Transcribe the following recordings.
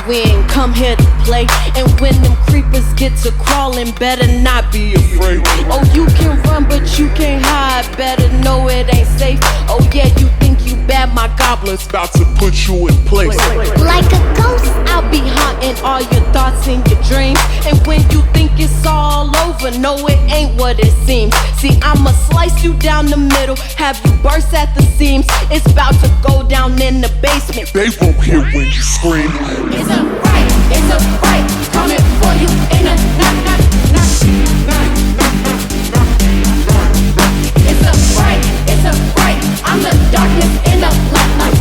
we ain't come here to play. And when them creepers get to crawling, better not be afraid. Oh, you can run, but you can't hide. Better know it ain't safe. Oh yeah, you think you bad, my goblin's about to put you in place. Like a ghost, I'll be haunting all your thoughts and your dreams. And when you think it's all over, no, it ain't what it seems. See, I'ma slice you down the middle, have you burst at the seams. It's about to go down in the basement. They won't hear when you scream. It's a fright, it's a fright, coming for you in a knock, knock, knock, knock. It's a fright, it's a fright, I'm the darkness in the light, light.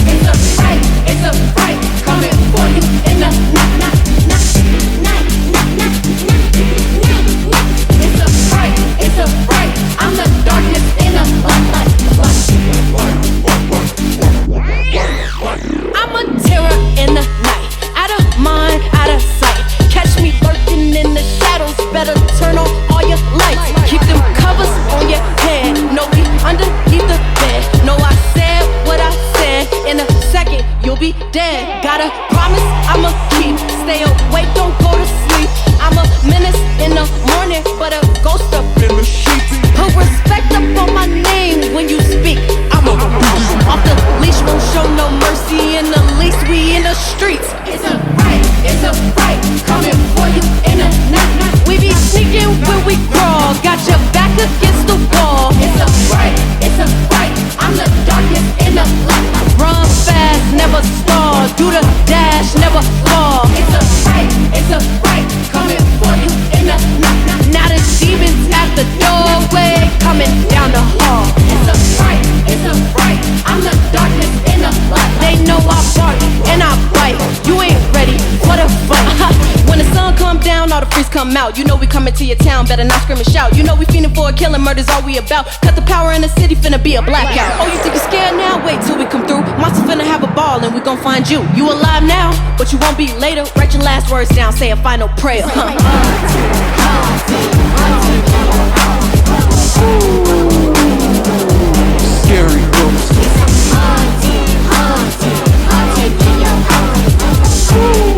It's a fright, it's a fright, coming for you in a knock, knock, knock, knock, knock, knock, knock, knock. It's a fright, it's a fright, I'm the darkness in the light, light, light. I'm a terror in the night, out of mind, out of sight. Catch me lurking in the shadows, better turn on all your lights. Keep them covers on your head, no be underneath the bed. No, I said what I said, in a second you'll be dead. Got a promise I'ma keep, stay awake, don't go to sleep. I'm a menace in the morning, but a ghost up in the sheets. Put respect up on my name when you speak. I'm a off the leash, won't show no mercy in the least. We in the streets. It's a fright, it's a fright, coming for you in a night, night. We be sneaking when we crawl, got your back against the wall. It's a fright, it's a fright, I'm the darkness in the light. Run fast, never stall, do the dash, never fall. It's a fright, coming for you in a night, night. Now the demons at the doorway, coming down the hall. It's a fright, I'm the darkness in the light. They know I bark and I bite, you ain't ready for the fight. When the sun come down, all the freaks come out. You know we coming to your town, better not scream and shout. You know we fiending for a killing, murder's all we about. Cut the power in the city, finna be a blackout. Oh, you think you're scared now? Wait till we come through. Monster finna have a ball and we gon' find you. You alive now, but you won't be later. Write your last words down, say a final prayer. Scary ghost. Haunted in your house.